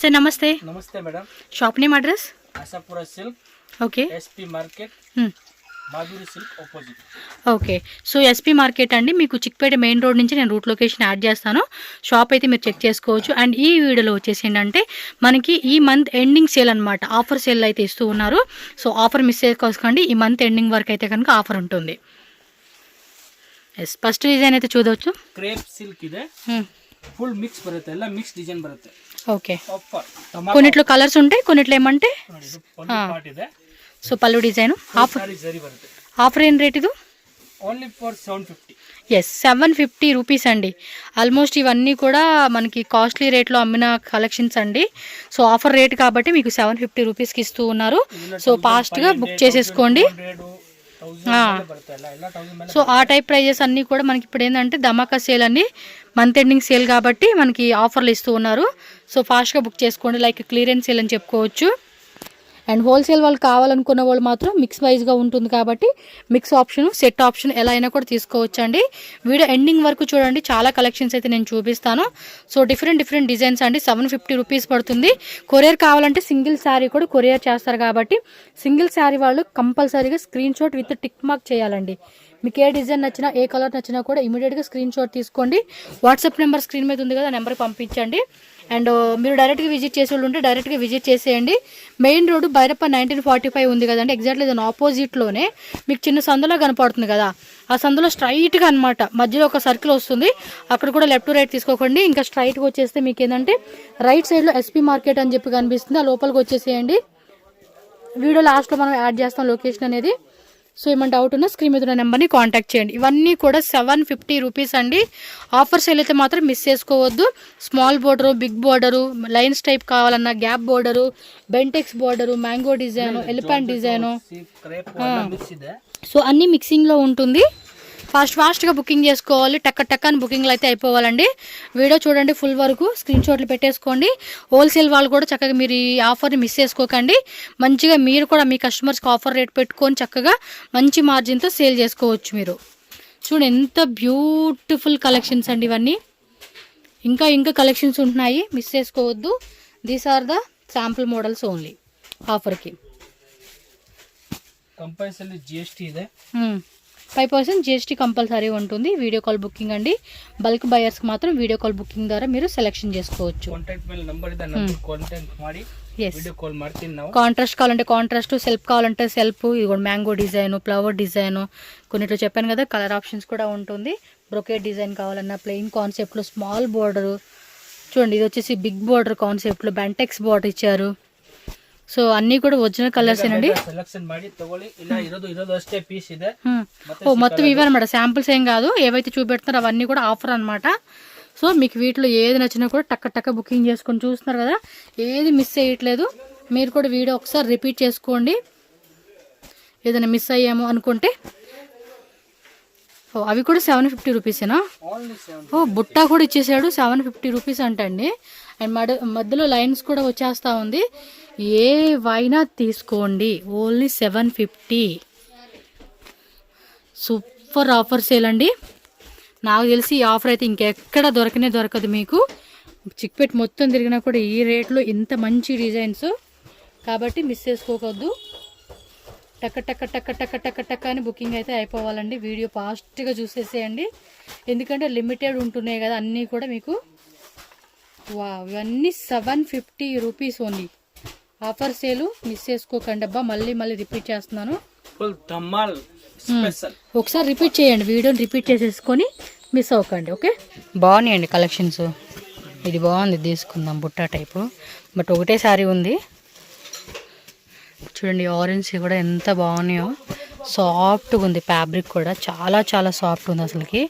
Sir నమస్తే. నమస్తే madam. Shop name address? Ashapura silk. Okay. SP market, Madhuri silk opposite. Okay. So SP market అండి, మీకు Chickpet main road నుంచి నేను రూట్ లొకేషన్ యాడ్ చేస్తాను. షాప్ అయితే మీరు చెక్ చేసుకోవచ్చు. అండ్ ఈ వీడియోలో వచ్చేసి ఏంటంటే మనకి ఈ మంత్ ఎండింగ్ సేల్ అనమాట, ఆఫర్ సేల్ అయితే ఇస్తూ ఉన్నారు. సో ఆఫర్ మిస్ చేసుకోకండి, ఈ మంత్ ఎండింగ్ వరకు అయితే కనుక ఆఫర్ ఉంటుంది. ఎస్, ఫస్ట్ డిజైన్ అయితే చూడవచ్చు. క్రేప్ సిల్క్ ಇದೆ, ఫుల్ మిక్స్ ಬರುತ್ತೆ, ಎಲ್ಲ మిక్స్ డిజైన్ ಬರುತ್ತೆ. ఓకే. కొన్నిట్లో కలర్స్ ఉంటాయి, కొన్నిట్లో ఏమంటే సో పళ్ళు డిజైన్. ఆఫర్ ఏం రేట్ ఇది? Only for 750. ఎస్, 750 రూపీస్ అండి. ఆల్మోస్ట్ ఇవన్నీ కూడా మనకి కాస్ట్లీ రేట్లో అమ్మిన కలెక్షన్స్ అండి. సో ఆఫర్ రేట్ కాబట్టి మీకు 750 రూపీస్కి ఇస్తూ ఉన్నారు. సో ఫాస్ట్గా బుక్ చేసేసుకోండి. సో ఆ టైప్ ప్రైజెస్ అన్నీ కూడా మనకి ఇప్పుడు ఏంటంటే ధమాకా సేల్ అన్ని మంత్ ఎండింగ్ సేల్ కాబట్టి మనకి ఆఫర్లు ఇస్తూ ఉన్నారు. సో ఫాస్ట్గా బుక్ చేసుకోండి, లైక్ క్లియరెన్స్ సేల్ అని చెప్పుకోవచ్చు. అండ్ హోల్సేల్ వాళ్ళు కావాలనుకున్న వాళ్ళు మాత్రం మిక్స్ వైజ్గా ఉంటుంది కాబట్టి మిక్స్ ఆప్షన్, సెట్ ఆప్షన్ ఎలా అయినా కూడా తీసుకోవచ్చు అండి. వీడియో ఎండింగ్ వరకు చూడండి, చాలా కలెక్షన్స్ అయితే నేను చూపిస్తాను. సో డిఫరెంట్ డిజైన్స్ అండి. 750 రూపీస్ పడుతుంది. కొరియర్ కావాలంటే సింగిల్ శారీ కూడా కొరియర్ చేస్తారు కాబట్టి సింగిల్ శారీ వాళ్ళు కంపల్సరీగా screen shot with tick mark చేయాలండి. మీకు ఏ డిజైన్ నచ్చినా, ఏ కలర్ నచ్చినా కూడా ఇమీడియట్గా స్క్రీన్ షాట్ తీసుకోండి. వాట్సాప్ నెంబర్ స్క్రీన్ మీద ఉంది కదా, నెంబర్కి పంపించండి. అండ్ మీరు డైరెక్ట్గా విజిట్ చేసే వాళ్ళు ఉంటే డైరెక్ట్గా విజిట్ చేసేయండి. మెయిన్ రోడ్డు బైరప్ప 1945 ఉంది కదండి, ఎగ్జాక్ట్లీ దాని ఆపోజిట్లోనే మీకు చిన్న సందులో కనపడుతుంది కదా, ఆ సందులో స్ట్రైట్గా అనమాట మధ్యలో ఒక సర్కిల్ వస్తుంది. అక్కడ కూడా లెఫ్ట్ టు రైట్ తీసుకోకండి, ఇంకా స్ట్రైట్గా వచ్చేస్తే మీకు ఏంటంటే రైట్ సైడ్లో ఎస్పీ మార్కెట్ అని చెప్పి కనిపిస్తుంది, ఆ లోపలికి వచ్చేసేయండి. వీడియో లాస్ట్లో మనం యాడ్ చేస్తాం లొకేషన్ అనేది. సో ఏమైనా డౌట్ ఉన్నా స్క్రీన్ మీద ఉన్న నెంబర్ని కాంటాక్ట్ చేయండి. ఇవన్నీ కూడా 750 రూపీస్ అండి. ఆఫర్ సేల్ అయితే మాత్రం మిస్ చేసుకోవద్దు. Small border, big border, lines type కావాలన్నా gap border, Bentex border, mango design, elephant design, so అన్నీ మిక్సింగ్లో ఉంటుంది. ఫాస్ట్గా బుకింగ్ చేసుకోవాలి, టక్క అని బుకింగ్లు అయితే అయిపోవాలండి. వీడియో చూడండి ఫుల్ వరకు, స్క్రీన్ షాట్లు పెట్టేసుకోండి. హోల్సేల్ వాళ్ళు కూడా చక్కగా మీరు ఈ ఆఫర్ని మిస్ చేసుకోకండి. మంచిగా మీరు కూడా మీ కస్టమర్స్కి ఆఫర్ రేట్ పెట్టుకొని చక్కగా మంచి మార్జిన్తో సేల్ చేసుకోవచ్చు. మీరు చూడండి ఎంత బ్యూటిఫుల్ కలెక్షన్స్ అండి ఇవన్నీ. ఇంకా కలెక్షన్స్ ఉంటున్నాయి, మిస్ చేసుకోవద్దు. These are the sample models only. ఆఫర్కి కంపల్సరీ జిఎస్టీ ಇದೆ, 5% జిఎస్టీ కంపల్సరీ ఉంటుంది. వీడియో కాల్ బుకింగ్ అండి. బల్క్ బయర్స్కి మాత్రం వీడియో కాల్ బుకింగ్ ద్వారా మీరు సెలెక్షన్ చేసుకోవచ్చు. కాంట్రాస్ట్ కావాలంటే కాంట్రాస్ట్, సెల్ఫ్ కావాలంటే సెల్ఫ్. ఇది కూడా మ్యాంగో డిజైన్, ఫ్లవర్ డిజైన్, కొన్నిట్లో చెప్పాను కదా కలర్ ఆప్షన్స్ కూడా ఉంటుంది. బ్రొకేట్ డిజైన్ కావాలన్నా, ప్లెయిన్ కాన్సెప్ట్లో స్మాల్ బోర్డరు చూడండి. ఇది వచ్చేసి బిగ్ బోర్డర్ కాన్సెప్ట్లో బెంటెక్స్ బోర్డర్ ఇచ్చారు. సో అన్నీ కూడా ఒరిజినల్ కలర్స్ ఏనండి. మొత్తం ఇవే అనమాట, శాంపుల్స్ ఏం కాదు. ఏవైతే చూపెడుతున్నారో అవన్నీ కూడా ఆఫర్ అనమాట. సో మీకు వీటిలో ఏది నచ్చినా కూడా టక్క బుకింగ్ చేసుకొని చూస్తున్నారు కదా, ఏది మిస్ చేయట్లేదు. మీరు కూడా వీడియో ఒకసారి రిపీట్ చేసుకోండి, ఏదైనా మిస్ అయ్యాము అనుకుంటే. అవి కూడా 750 రూపీసేనా? బుట్టా కూడా ఇచ్చేసాడు, 750 రూపీస్ అంటండి. అండ్ మధ్యలో లైన్స్ కూడా వచ్చేస్తూ ఉంది. ఏవైనా తీసుకోండి, ఓన్లీ 750. సూపర్ ఆఫర్ సేల్ అండి. నాకు తెలిసి ఈ ఆఫర్ అయితే ఇంకెక్కడ దొరకదు మీకు. చిక్పేట మొత్తం తిరిగినా కూడా ఈ రేట్లో ఇంత మంచి డిజైన్స్ కాబట్టి మిస్ చేసుకోవద్దు. టక్క అని బుకింగ్ అయితే అయిపోవాలండి. వీడియో ఫాస్ట్గా చూసేసేయండి, ఎందుకంటే లిమిటెడ్ ఉంటున్నాయి కదా అన్నీ కూడా మీకు. ఇవన్నీ 750 రూపీస్ ఓన్లీ. ఆఫర్ సేలు మిస్ చేసుకోకండి అబ్బా. మళ్ళీ రిపీట్ చేస్తున్నాను, ఒకసారి రిపీట్ చేయండి, వీడియోని రిపీట్ చేసేసుకొని మిస్ అవ్వకండి. ఓకే, బాగున్నాయండి కలెక్షన్స్. ఇది బాగుంది, తీసుకుందాం బుట్టా టైపు. బట్ ఒకటే సారీ ఉంది చూడండి. ఆరెంజ్ కూడా ఎంత బాగున్నాయో, సాఫ్ట్గా ఉంది. ఫ్యాబ్రిక్ కూడా చాలా సాఫ్ట్ ఉంది. అసలుకి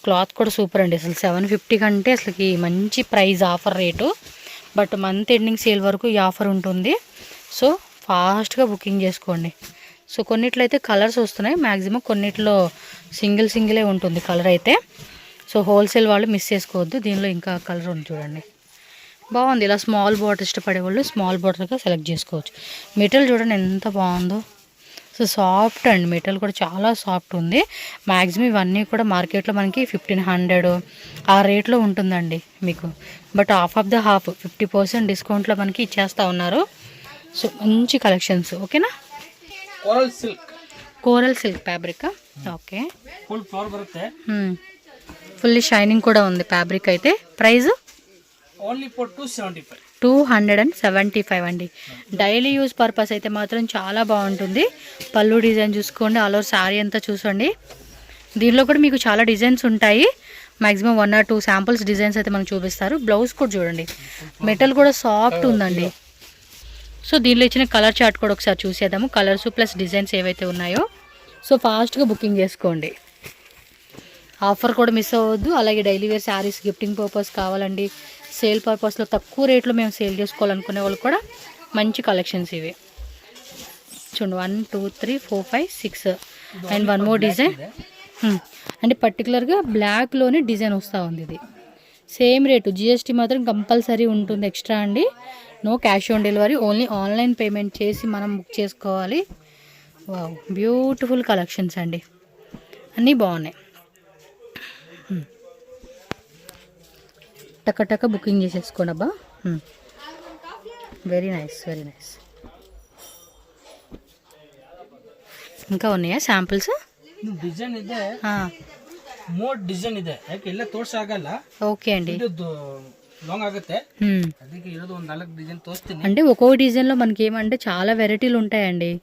క్లాత్ కూడా సూపర్ అండి. అసలు 750 కంటే అసలుకి మంచి price, offer rate. But month ending sale వరకు ఈ ఆఫర్ ఉంటుంది. సో ఫాస్ట్గా బుకింగ్ చేసుకోండి. సో కొన్నిట్లో అయితే కలర్స్ వస్తున్నాయి, మ్యాక్సిమం కొన్నిట్లో సింగిలే ఉంటుంది కలర్ అయితే. సో హోల్సేల్ వాళ్ళు మిస్ చేసుకోవద్దు. దీనిలో ఇంకా కలర్ ఉంది చూడండి, బాగుంది. ఇలా స్మాల్ బార్డర్ ఇష్టపడే వాళ్ళు స్మాల్ బార్డర్గా సెలెక్ట్ చేసుకోవచ్చు. మెటీరియల్ చూడండి ఎంత బాగుందో, సో సాఫ్ట్ అండి, మెటల్ కూడా చాలా సాఫ్ట్ ఉంది. మ్యాక్సిమం ఇవన్నీ కూడా మార్కెట్లో మనకి 1500 ఆ రేట్లో ఉంటుందండి మీకు. But half of the half 50% డిస్కౌంట్లో మనకి ఇచ్చేస్తూ ఉన్నారు. సో మంచి కలెక్షన్స్. ఓకేనా, coral silk fabric. Okay, full flower బರುತ್ತೆ, ఫుల్లీ షైనింగ్ కూడా ఉంది ఫ్యాబ్రిక్. అయితే ప్రైస్ ఓన్లీ ఫర్ 275 అండి. డైలీ యూజ్ పర్పస్ అయితే మాత్రం చాలా బాగుంటుంది. పళ్ళు డిజైన్ చూసుకోండి, ఆల్ ఓవర్ శారీ అంతా చూసండి. దీనిలో కూడా మీకు చాలా డిజైన్స్ ఉంటాయి. మ్యాక్సిమం 1 or 2 శాంపుల్స్ డిజైన్స్ అయితే మనకు చూపిస్తారు. బ్లౌజ్ కూడా చూడండి, మెటల్ కూడా సాఫ్ట్ ఉందండి. సో దీనిలో ఇచ్చిన కలర్ చార్ట్ కూడా ఒకసారి చూసేద్దాము. కలర్స్ ప్లస్ డిజైన్స్ ఏవైతే ఉన్నాయో. సో ఫాస్ట్గా బుకింగ్ చేసుకోండి. ఆఫర్ కూడా మిస్ అవ్వద్దు. అలాగే daily wear saris gifting purpose కావాలండి, సేల్ పర్పస్లో తక్కువ రేట్లో మేము సేల్ చేసుకోవాలనుకునే వాళ్ళు కూడా మంచి కలెక్షన్స్ ఇవి. చూడండి 1 2 3 4 5 6 అండ్ 1 మోర్ డిజైన్. అంటే పర్టికులర్గా బ్లాక్లోనే డిజైన్ వస్తూ ఉంది. ఇది సేమ్ రేటు, జిఎస్టీ మాత్రం కంపల్సరీ ఉంటుంది ఎక్స్ట్రా అండి. No cash on delivery, only online payment చేసి మనం బుక్ చేసుకోవాలి. వావ్, బ్యూటిఫుల్ కలెక్షన్స్ అండి, అన్నీ బాగున్నాయి. టక బుకింగ్ చేసేసుకోండి అబ్బా. Very nice, very nice. ఇంకా ఉన్నాయా శాಂಪಲ್ಸ್? ಡಿಸೈನ್ ಇದೆ, ಮೋರ್ ಡಿಸೈನ್ ಇದೆ. ಯಾಕೆ ಎಲ್ಲ ತೋರ್ಸಾಗಲ್ಲ. ఓకే అండి, ಇದು లాంగ్ ఆಗುತ್ತೆ, ಅದಕ್ಕೆ ಇರೋದು ಒಂದು 4 డిజైన్ తోస్తుంది. అంటే ఒక్కొక్క డిజైన్లో మనకి ఏమంటే చాలా వెరైటీలు ఉంటాయండి.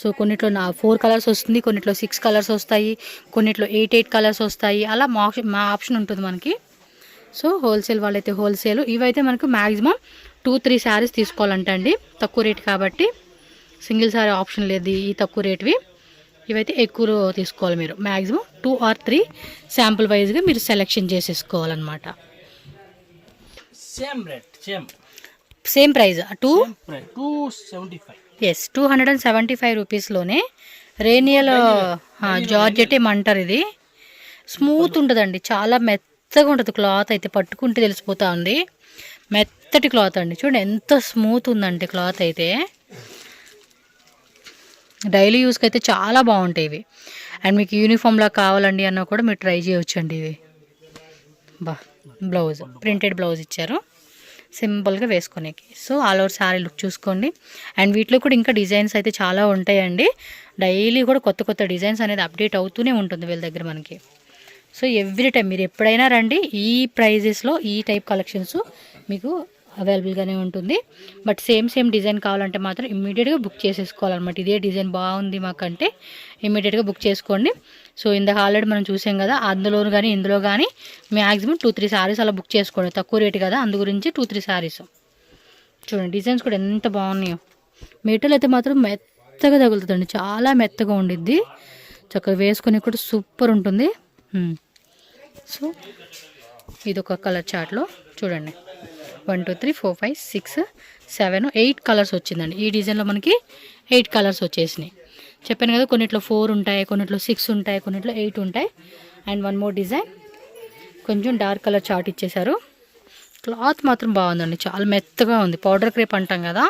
సో కొన్నిట్లో 4 కలర్స్ వస్తుంది, కొన్నిట్లో 6 కలర్స్ వస్తాయి, కొన్నిట్లో 8 కలర్స్ వస్తాయి. అలా మా ఆప్షన్ ఉంటుంది మనకి. సో హోల్సేల్ వాళ్ళైతే హోల్సేల్. ఇవైతే మనకు మ్యాక్సిమం 2-3 శారీస్ తీసుకోవాలంట అండి, తక్కువ రేట్ కాబట్టి. సింగిల్ శారీ ఆప్షన్ లేదు ఈ తక్కువ రేట్వి. ఇవైతే ఎక్కువ తీసుకోవాలి మీరు. మ్యాక్సిమం 2 or 3 శాంపుల్ వైజ్గా మీరు సెలెక్షన్ చేసేసుకోవాలన్నమాట. Same price 275. ఎస్, 275 రూపీస్లోనే రేనియల్ జార్జెట్ ఏమంటారు. ఇది స్మూత్ ఉంటుందండి, చాలా మెత్తగా ఉంటుంది క్లాత్. అయితే పట్టుకుంటే తెలిసిపోతా ఉంది, మెత్తటి క్లాత్ అండి. చూడండి ఎంత స్మూత్ ఉందంటే క్లాత్ అయితే. డైలీ యూస్కి అయితే చాలా బాగుంటాయి ఇవి. అండ్ మీకు యూనిఫామ్లా కావాలండి అన్నా కూడా మీరు ట్రై చేయొచ్చండి ఇవి. బ్లౌజ్ ప్రింటెడ్ బ్లౌజ్ ఇచ్చారు సింపుల్గా వేసుకునేకి. So all over sari look చూసుకోండి. అండ్ వీటిలో కూడా ఇంకా డిజైన్స్ అయితే చాలా ఉంటాయండి. డైలీ కూడా కొత్త డిజైన్స్ అనేది అప్డేట్ అవుతూనే ఉంటుంది వీళ్ళ దగ్గర మనకి. సో ఎవ్రీ టైం మీరు ఎప్పుడైనా రండి, ఈ ప్రైజెస్లో ఈ టైప్ కలెక్షన్స్ మీకు అవైలబుల్గానే ఉంటుంది. బట్ సేమ్ డిజైన్ కావాలంటే మాత్రం ఇమ్మీడియట్గా బుక్ చేసేసుకోవాలన్నమాట. ఇదే డిజైన్ బాగుంది మాకంటే ఇమ్మీడియట్గా బుక్ చేసుకోండి. సో ఇందాక ఆల్రెడీ మనం చూసాం కదా, అందులోను కానీ ఇందులో కానీ మ్యాక్సిమం 2-3 శారీస్ అలా బుక్ చేసుకోండి. తక్కువ రేటు కదా, అందు గురించి 2-3 శారీస్. చూడండి డిజైన్స్ కూడా ఎంత బాగున్నాయో. మెటీరియల్ అయితే మాత్రం మెత్తగా తగులుతుందండి, చాలా మెత్తగా ఉండిద్ది. చక్కగా వేసుకొని కూడా సూపర్ ఉంటుంది. సో ఇదొక కలర్ చార్ట్లో చూడండి 1 2 3 4 5 6 7 8 కలర్స్ వచ్చిందండి. ఈ డిజైన్లో మనకి 8 కలర్స్ వచ్చేసినాయి. చెప్పాను కదా, కొన్నిట్లో 4 ఉంటాయి, కొన్నిట్లో 6 ఉంటాయి, కొన్నిట్లో 8 ఉంటాయి. అండ్ 1 మోర్ డిజైన్, కొంచెం డార్క్ కలర్ చార్ట్ ఇచ్చేసారు. క్లాత్ మాత్రం బాగుందండి, చాలా మెత్తగా ఉంది. పౌడర్ క్రేప్ అంటాం కదా,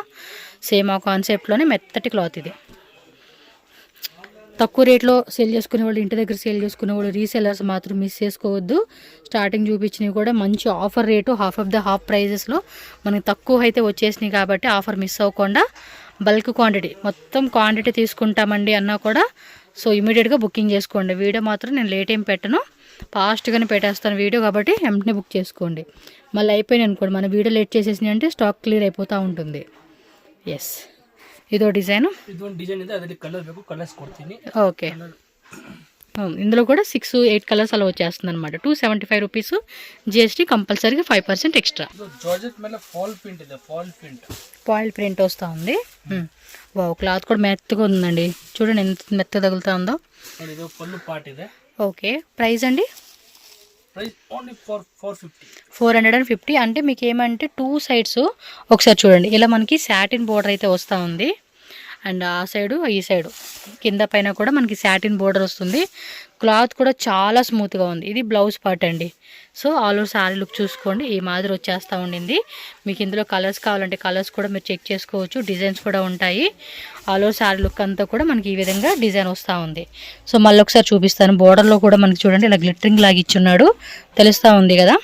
సేమ్ ఆ కాన్సెప్ట్లోనే మెత్తటి క్లాత్ ఇది. తక్కువ రేట్లో సేల్ చేసుకునే వాళ్ళు, ఇంటి దగ్గర సేల్ చేసుకునే వాళ్ళు, రీసెలర్స్ మాత్రం మిస్ చేసుకోవద్దు. స్టార్టింగ్ చూపించినవి కూడా మంచి offer rate, half of the half ప్రైజెస్లో మనకి తక్కువ అయితే వచ్చేసినాయి కాబట్టి ఆఫర్ మిస్ అవ్వకుండా బల్క్ క్వాంటిటీ, మొత్తం క్వాంటిటీ తీసుకుంటామండి అన్నా కూడా సో ఇమీడియట్గా బుకింగ్ చేసుకోండి. వీడియో మాత్రం నేను లేట్ ఏం పెట్టను, ఫాస్ట్గానే పెట్టేస్తాను వీడియో, కాబట్టి వెంటనే బుక్ చేసుకోండి. మళ్ళీ అయిపోయినాయి అనుకోండి, మన వీడియో లేట్ చేసేసినాయి అంటే స్టాక్ క్లియర్ అయిపోతూ ఉంటుంది. ఎస్, ಇದೋ ಡಿಸೈನು, ಇದೊಂದು ಡಿಸೈನ್ ಇದೆ, ಅದರಲ್ಲಿ ಕಲರ್ ಬೇಕು, ಕಲರ್ಸ್ ಕೊಡ್ತೀನಿ. ఓకే, ఇందులో కూడా 6-8 కలర్స్ అలా వచ్చేస్తుంది అనమాట. 275 రూపీస్, జిఎస్టీ కంపల్సరీగా 5% ఎక్స్ట్రా. జార్జెట్ ಮೇಲೆ ఫాల్ ప్రింట్ ಇದೆ, ఫాయిల్ ప్రింట్ వస్తూ ఉంది. వావ్, క్లాత్ కూడా మెత్తగా ఉందండి, చూడండి ఎంత మెత్తగా తగులుతా ఉందో. ఇది పళ్ళు పార్ట్ ಇದೆ. ఓకే, ప్రైస్ అండి? Price only for 450. అంటే మీకు ఏమంటే 2 సైడ్స్ ఒకసారి చూడండి, ఇలా మనకి సాటిన్ బోర్డర్ అయితే వస్తూ ఉంది. అండ్ ఆ సైడు ఈ సైడు కింద పైన కూడా మనకి సాటిన్ బోర్డర్ వస్తుంది. క్లాత్ కూడా చాలా స్మూత్గా ఉంది. ఇది బ్లౌజ్ పార్ట్ అండి. So all over sari look చూసుకోండి, ఈ మాదిరి వచ్చేస్తూ ఉండింది. మీకు ఇందులో కలర్స్ కావాలంటే కలర్స్ కూడా మీరు చెక్ చేసుకోవచ్చు, డిజైన్స్ కూడా ఉంటాయి. ఆల్ ఓవర్ శారీ లుక్ అంతా కూడా మనకి ఈ విధంగా డిజైన్ వస్తూ ఉంది. సో మళ్ళీ ఒకసారి చూపిస్తాను. బోర్డర్లో కూడా మనకి చూడండి ఇలా గ్లిటరింగ్ లాగా ఇచ్చున్నాడు, తెలుస్తూ ఉంది కదా.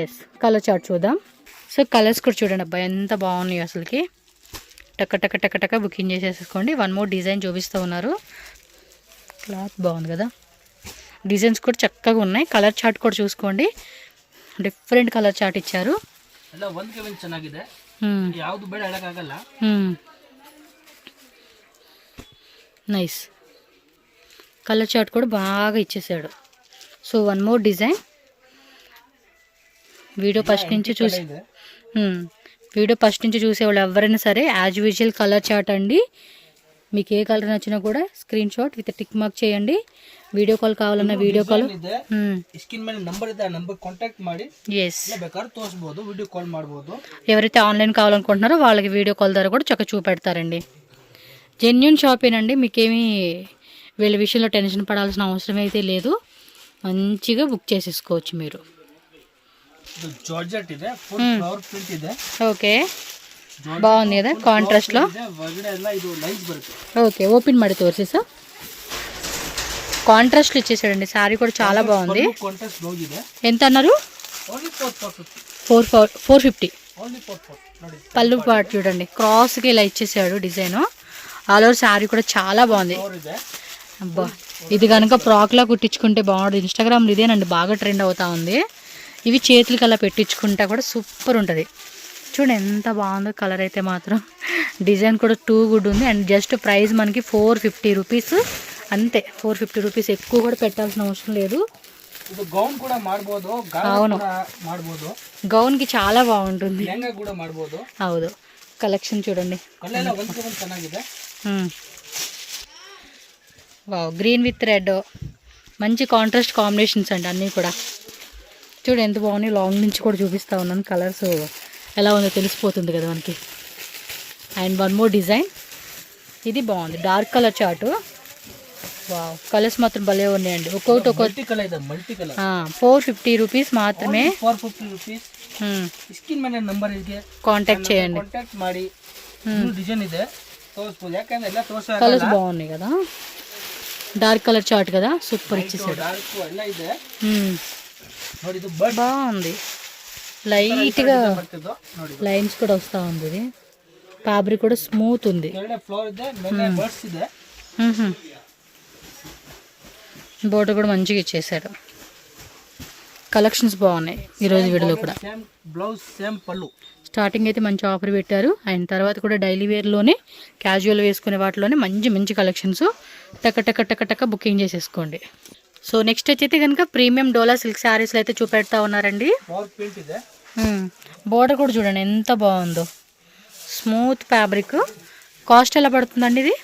ఎస్, కలర్ చార్ట్ చూద్దాం. సో కలర్స్ కూడా చూడండి అబ్బాయి ఎంత బాగున్నాయి అసలుకి. టక్క టక్క టక్క టక్క బుకింగ్ చేసేసుకోండి. వన్ మోర్ డిజైన్ చూపిస్తూ ఉన్నారు. క్లాత్ బాగుంది కదా, డిజైన్స్ కూడా చక్కగా ఉన్నాయి. కలర్ చార్ట్ కూడా చూసుకోండి, డిఫరెంట్ కలర్ చార్ట్ ఇచ్చారు. ಚೆನ್ನಾಗಿದೆ, ಯಾವುದು ಬೇಡ ಹೇಳಕ್ಕಾಗಲ್ಲ. నైస్, కలర్ చార్ట్ కూడా బాగా ఇచ్చేసాడు. So one more design. Video first నుంచి చూసే వాళ్ళు ఎవరైనా సరే యాజ్ యూజువల్ కలర్ చార్ట్ అండి. మీకు ఏ కలర్ నచ్చినా కూడా screen shot with tick mark చేయండి. వీడియో కాల్ కావాలన్నా వీడియో కాల్, స్క్రీన్ మీద నంబర్ ಇದೆ, ఆ నంబర్ కాంటాక్ట్ ಮಾಡಿ ಬೇಕಾದ್ರೆ ತೋರಿಸಬಹುದು, వీడియో కాల్ ಮಾಡಬಹುದು. ఎవరైతే ఆన్లైన్ కావాలనుకుంటున్నారో వాళ్ళకి వీడియో కాల్ ద్వారా కూడా చక్కగా చూపెడతారండి. జెన్యూన్ షాపేనండి, మీకేమీ వీళ్ళ విషయంలో టెన్షన్ పడాల్సిన అవసరం అయితే లేదు. మంచిగా బుక్ చేసేసుకోవచ్చు మీరు. జార్జెట్ ಇದೆ, ఫుల్ ఫ్లవర్ ప్రింట్ ಇದೆ. ఓకే, బాగుంది కదా కాంట్రాస్ట్లో. ఓకే, ఓపెన్ ಮಾಡಿ ತೋರಿಸಿ ಸರ್. కాంట్రాస్ట్లో ఇచ్చేసాడండి. శారీ కూడా చాలా బాగుంది. ఎంత అన్నారు? 450. పళ్ళు పాటు చూడండి, క్రాస్కి ఇలా ఇచ్చేసాడు డిజైన్. ఆల్ ఓవర్ శారీ కూడా చాలా బాగుంది. అబ్బా, ఇది కనుక ఫ్రాక్లా కుట్టించుకుంటే బాగుంటుంది. ఇన్స్టాగ్రామ్లో ఇదేనండి బాగా ట్రెండ్ అవుతా ఉంది. ఇవి చేతులకి అలా పెట్టించుకుంటా కూడా సూపర్ ఉంటుంది. చూడండి ఎంత బాగుందో కలర్ అయితే మాత్రం. డిజైన్ కూడా టూ గుడ్ ఉంది. అండ్ జస్ట్ ప్రైస్ మనకి 450 రూపీస్ అంతే. 450 రూపీస్, ఎక్కువ కూడా పెట్టాల్సిన అవసరం లేదు. గౌన్ కూడా ಮಾಡಬಹುದು. అవును, గౌన్ కి చాలా బాగుంటుంది. కూడా ಮಾಡಬಹುದು. ಹೌದು, కలెక్షన్ చూడండి. వావ్, గ్రీన్ విత్ రెడ్, మంచి కాంట్రాస్ట్ కాంబినేషన్స్ అండి అన్నీ కూడా. చూడు ఎంత బాగున్నాయి. లాంగ్ నుంచి కూడా చూపిస్తా ఉన్నాను, కలర్స్ ఎలా ఉందో తెలిసిపోతుంది కదా మనకి. అండ్ వన్ మోర్ డిజైన్, ఇది బాగుంది, dark colour chart. Wow, colours మాత్రం భలే ఉన్నాయండి. ఒక్కొక్కటి 450 రూపీస్ మాత్రమే. 450 రూపీస్. స్క్రీన్ మీద నంబర్ ಇದೆ, కాంటాక్ట్ చేయండి. కాంటాక్ట్ ಮಾಡಿ. డిజైన్ ಇದೆ ತೋರಿಸಬಹುದು, ಯಾಕಂದ್ರೆ ಎಲ್ಲ ತೋರಿಸಲ್ಲ. కలర్స్ బాగున్నాయి కదా, డార్క్ కలర్ చార్ట్ కదా, సూపర్ ఇచ్చేసాడు. డార్క్ ಎಲ್ಲ ಇದೆ ನೋಡಿ. ಇದು బాగుంది, లైట్గా లైన్స్ కూడా వస్తూ ఉంది. ఇది ఫ్యాబ్రిక్ కూడా స్మూత్ ఉంది. ఫ్లోర్ ಇದೆ, ಮೇಲೆ బర్డ్స్ ಇದೆ. బోర్డర్ కూడా మంచిగా ఇచ్చేసాడు. కలెక్షన్స్ బాగున్నాయి ఈరోజు వీడియోలో కూడా. బ్లౌజ్ సేమ్ పళ్ళు. స్టార్టింగ్ అయితే మంచి ఆఫర్ పెట్టారు. అండ్ తర్వాత కూడా డైలీ వేర్లోనే క్యాజువల్ వేసుకునే వాటిలోనే మంచి మంచి కలెక్షన్స్ టక్క టక్క టక్క టక్క బుకింగ్ చేసేసుకోండి. సో నెక్స్ట్ వచ్చైతే కనుక ప్రీమియం డోలా సిల్క్ శారీస్లో అయితే చూపెడతా ఉన్నారండి. బోర్డర్ కూడా చూడండి ఎంత బాగుందో, స్మూత్ ఫ్యాబ్రిక్. కాస్ట్ ఎలా పడుతుందండి ఇది?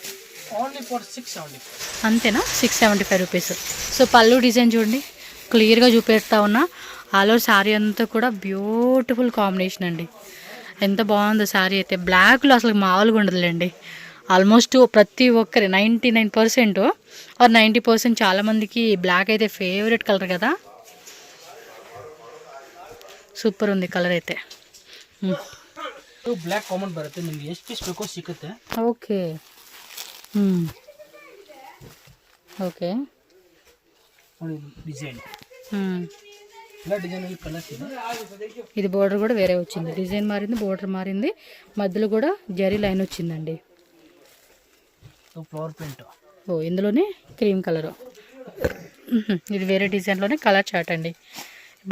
అంతేనా, 675 రూపీస్. సో పళ్ళు డిజైన్ చూడండి, క్లియర్గా చూపెడతా ఉన్నా. ఆల్ ఓవర్ శారీ అంతా కూడా బ్యూటిఫుల్ కాంబినేషన్ అండి. ఎంత బాగుందో శారీ అయితే. బ్లాక్లో అసలు మామూలుగా ఉండదులేండి. ఆల్మోస్ట్ ప్రతి ఒక్కరి 99% ఆర్ 90% చాలామందికి బ్లాక్ అయితే ఫేవరెట్ కలర్ కదా. సూపర్ ఉంది కలర్ అయితే. బ్లాక్ కామన్ బರುತ್ತೆ, ನಿಮಗೆ ಎಷ್ಟು ಪೀಸ್ ಬೇಕೋ ಸಿಗುತ್ತೆ. ఓకే ఓకే, డిజైన్ ఇలా డిజైన్ కలర్స్ ಇದೆ. ఇది బోర్డర్ కూడా వేరే వచ్చింది, డిజైన్ మారింది, బోర్డర్ మారింది, మధ్యలో కూడా జరీ లైన్ వచ్చిందండి. Flower print. ఓ, ఇందులోనే క్రీమ్ కలరు. ఇది వేరే డిజైన్లోనే కలర్ చార్ట్ అండి.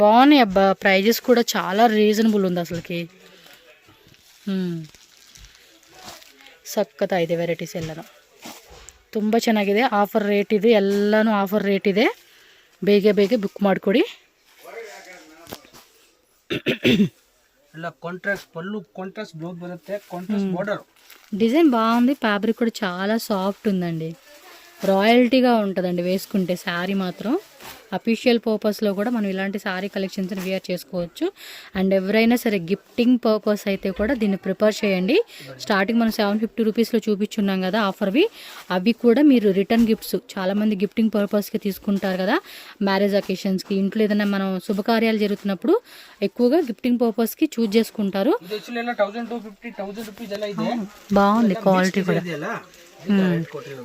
బాగున్నాయి అబ్బా. ప్రైజెస్ కూడా చాలా రీజనబుల్ ఉంది అసలుకి. ಸಖತ್ ಇದೆ ವೆರೈಟೀಸ್ ಎಲ್ಲನೂ ತುಂಬ ಚೆನ್ನಾಗಿದೆ. ಆಫರ್ ರೇಟ್ ಇದೆ, ಎಲ್ಲನೂ ಆಫರ್ ರೇಟ್ ಇದೆ. ಬೇಗ ಬೇಗ ಬುಕ್ ಮಾಡಿಕೊಡಿ. ಎಲ್ಲ ಕಾಂಟ್ರಾಸ್ಟ್ పళ్ళు, కాంట్రాస్ట్ బ్లౌజ్ బರುತ್ತೆ, కాంట్రాస్ట్ బోర్డర్. డిజైన్ బాగుంది. ఫ్యాబ్రిక్ కూడా చాలా సాఫ్ట్ ఉందండి. రాయల్టీగా ఉంటుందండి వేసుకుంటే శారీ మాత్రం. అఫీషియల్ పర్పస్లో కూడా మనం ఇలాంటి శారీ కలెక్షన్స్ని వేర్ చేసుకోవచ్చు. అండ్ ఎవరైనా సరే గిఫ్టింగ్ పర్పస్ అయితే కూడా దీన్ని ప్రిపేర్ చేయండి. స్టార్టింగ్ మనం 750 రూపీస్లో చూపించున్నాం కదా ఆఫర్వి, అవి కూడా మీరు రిటర్న్ గిఫ్ట్స్ చాలామంది గిఫ్టింగ్ పర్పస్కి తీసుకుంటారు కదా, మ్యారేజ్ అకేషన్స్కి, ఇంట్లో ఏదైనా మనం శుభకార్యాలు జరుగుతున్నప్పుడు ఎక్కువగా గిఫ్టింగ్ పర్పస్కి చూజ్ చేసుకుంటారు. బాగుంది క్వాలిటీ కూడా,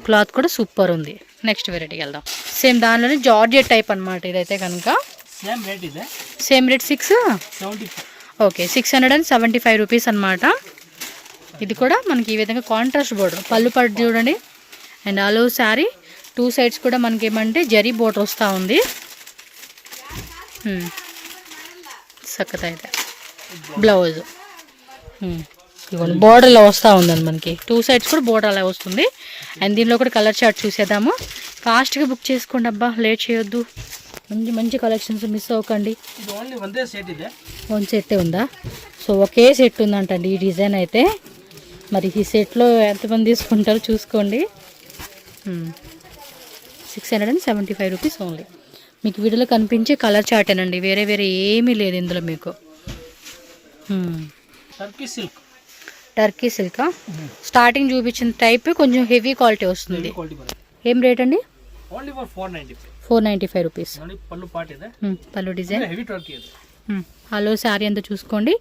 క్లాత్ కూడా సూపర్ ఉంది. నెక్స్ట్ వెరైటీకి వెళ్దాం. సేమ్ దానిలోనే జార్జెట్ టైప్ అనమాట ఇదైతే కనుక. Same rate 675. ఓకే, 675 రూపీస్ అనమాట. ఇది కూడా మనకి ఈ విధంగా కాంట్రాస్ట్ బోర్డర్, పళ్ళు పట్టు చూడండి. And all over sari 2 sides కూడా మనకి ఏమంటే జరీ బోర్డర్ వస్తూ ఉంది. చక్కగా అయితే బ్లౌజ్ ఇవ్వండి, బోర్డర్లో వస్తూ ఉందండి మనకి. 2 సైడ్స్ కూడా బోర్డర్ అలా వస్తుంది. అండ్ దీనిలో కూడా కలర్ చార్ట్ చూసేద్దాము. ఫాస్ట్గా బుక్ చేసుకోండి అబ్బా, లేట్ చేయొద్దు. మంచి మంచి కలెక్షన్స్ మిస్ అవ్వకండి. వన్ సెట్టే ఉందా? సో ఒకే సెట్ ఉందంటండి ఈ డిజైన్ అయితే. మరి ఈ సెట్లో ఎంతమంది తీసుకుంటారో చూసుకోండి. 675 రూపీస్ ఓన్లీ. మీకు వీడియోలో కనిపించే కలర్ చార్టేనండి, వేరే వేరే ఏమీ లేదు ఇందులో మీకు. టర్కీ సిల్క్ స్టార్టింగ్ చూపించిన టైప్ కొంచెం హెవీ క్వాలిటీ వస్తుంది. ఏం రేట్ అండి? 495 రూపీస్. పళ్ళు డిజైన్. హలో, శారీ అంతా చూసుకోండి.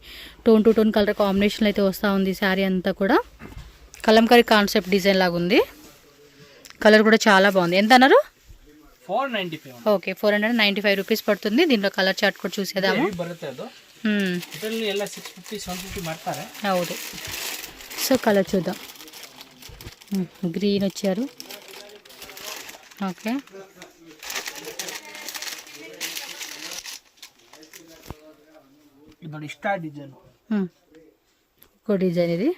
Tone to tone colour combination అయితే వస్తూ ఉంది. శారీ అంతా కూడా కలంకారీ కాన్సెప్ట్ డిజైన్ లాగా ఉంది. కలర్ కూడా చాలా బాగుంది. ఎంత అన్నారు? 495. ఓకే, 495 రూపీస్ పడుతుంది. దీంట్లో కలర్ చార్ట్ కూడా చూసేద్దాము. ಹೌದು. సో కలర్ చూద్దాం. గ్రీన్ వచ్చారు. ఓకే, ఇంకో డిజైన్ ఇది.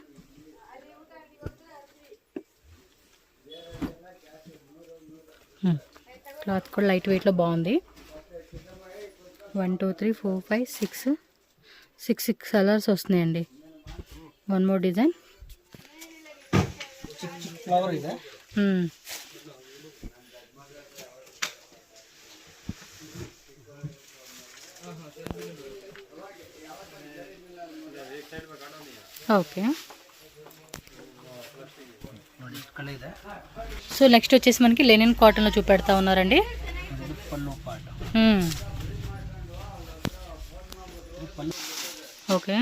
క్లాత్ కూడా లైట్ వెయిట్లో బాగుంది. 1 2 3 4 5 6 కలర్స్ వస్తున్నాయండి. One more design. Okay, so next వచ్చేసి మనకి లెనిన్ కాటన్లో చూపెడతా ఉన్నారండి. ఓకే,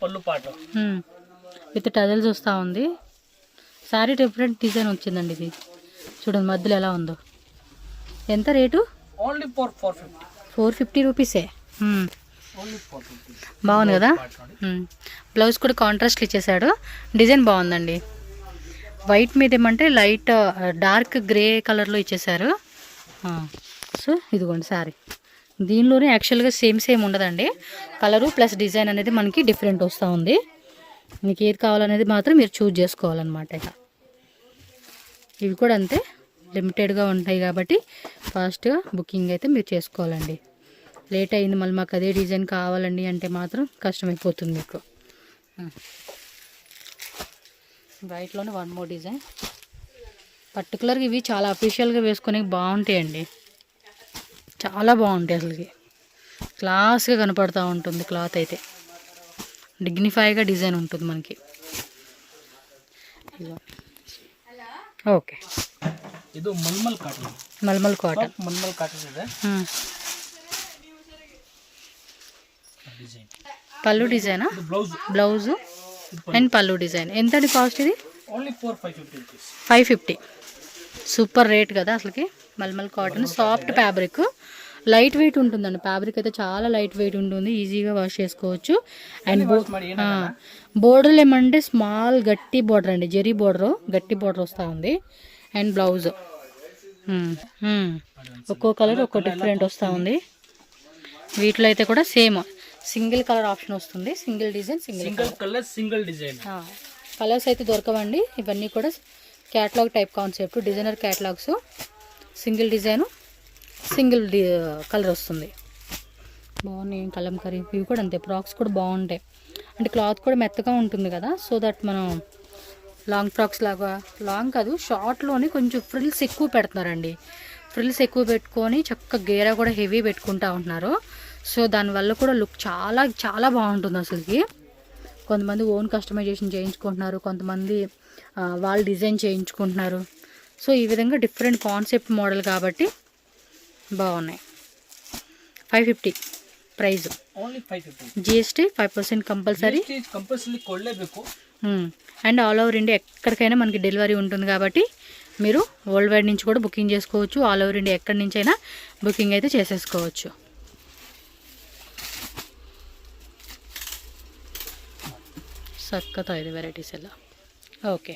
పళ్ళు పాట విత్ టజల్స్ వస్తూ ఉంది. శారీ డిఫరెంట్ డిజైన్ వచ్చిందండి ఇది. చూడండి మధ్యలో ఎలా ఉందో. ఎంత రేటు? ఓన్లీ 450 రూపీసే. బాగుంది కదా. బ్లౌజ్ కూడా కాంట్రాస్ట్ ఇచ్చేసాడు. డిజైన్ బాగుందండి. వైట్ మీద ఏమంటే లైట్ డార్క్ గ్రే కలర్లో ఇచ్చేసారు. సో ఇదిగోండి శారీ. దీనిలోనే యాక్చువల్గా సేమ్ ఉండదండి. కలరు ప్లస్ డిజైన్ అనేది మనకి డిఫరెంట్ వస్తూ ఉంది. మీకు ఏది కావాలనేది మాత్రం మీరు చూజ్ చేసుకోవాలన్నమాట. ఇక ఇవి కూడా అంతే, లిమిటెడ్గా ఉంటాయి కాబట్టి ఫాస్ట్గా బుకింగ్ అయితే మీరు చేసుకోవాలండి. లేట్ అయింది మళ్ళీ మాకు అదే డిజైన్ కావాలండి అంటే మాత్రం కష్టమైపోతుంది మీకు. వైట్లోనే వన్ మోర్ డిజైన్. పర్టికులర్గా ఇవి చాలా అఫీషియల్గా వేసుకొని బాగుంటాయండి. చాలా బాగుంటాయి అసలుకి. క్లాస్గా కనపడుతూ ఉంటుంది క్లాత్ అయితే. డిగ్నిఫైగా డిజైన్ ఉంటుంది మనకి. ఓకే, ಇದು mulmul cotton. Mulmul cotton. Mulmul cotton ಇದೆ. పళ్ళు డిజైనా? Blouse and pallu design. ఎంత అండి కాస్ట్ ఇది? Only 550 rupees. 550. సూపర్ రేట్ కదా అసలుకి. Mulmul cotton soft fabric, light weight ఉంటుందండి. ఫ్యాబ్రిక్ అయితే చాలా లైట్ వెయిట్ ఉంటుంది, ఈజీగా వాష్ చేసుకోవచ్చు. అండ్ బోర్డర్లు ఏమంటే స్మాల్ గట్టి బోర్డర్ అండి, జెరీ బోర్డర్, గట్టి బోర్డర్ వస్తూ ఉంది. అండ్ బ్లౌజ్ ఒక్కో కలర్ ఒక్కో డిఫరెంట్ వస్తూ ఉంది. వీటిలో అయితే కూడా సేమ్ సింగిల్ కలర్ ఆప్షన్ వస్తుంది. Single design, single colour, single design. Colours అయితే దొరకవండి. ఇవన్నీ కూడా catalogue type concept, designer catalogues. Single design, single colour వస్తుంది. బాగున్నాయి కలంకారీ. ఇవి కూడా అంతే, ఫ్రాక్స్ కూడా బాగుంటాయి. అంటే క్లాత్ కూడా మెత్తగా ఉంటుంది కదా, సో దట్ మనం లాంగ్ ఫ్రాక్స్ లాగా, లాంగ్ కాదు షార్ట్లోని కొంచెం ఫ్రిల్స్ ఎక్కువ పెడుతున్నారండి. ఫ్రిల్స్ ఎక్కువ పెట్టుకొని చక్కగా గేరా కూడా హెవీ పెట్టుకుంటా ఉంటున్నారు. సో దానివల్ల కూడా లుక్ చాలా చాలా బాగుంటుంది అసలుకి. కొంతమంది ఓన్ కస్టమైజేషన్ చేయించుకుంటున్నారు, కొంతమంది వాళ్ళు డిజైన్ చేయించుకుంటున్నారు. సో ఈ విధంగా డిఫరెంట్ కాన్సెప్ట్ మోడల్ కాబట్టి బాగున్నాయి. 550 price, only 550. GST 5% compulsory. Compulsory ಕೊಡಲೇಬೇಕು. అండ్ ఆల్ ఓవర్ ఇండియా ఎక్కడికైనా మనకి డెలివరీ ఉంటుంది కాబట్టి మీరు వరల్డ్ వైడ్ నుంచి కూడా బుకింగ్ చేసుకోవచ్చు. ఆల్ ఓవర్ ఇండియా ఎక్కడి నుంచి అయినా బుకింగ్ అయితే చేసేసుకోవచ్చు. సక్కత ఇది వెరైటీస్ ಎಲ್ಲ ఓకే.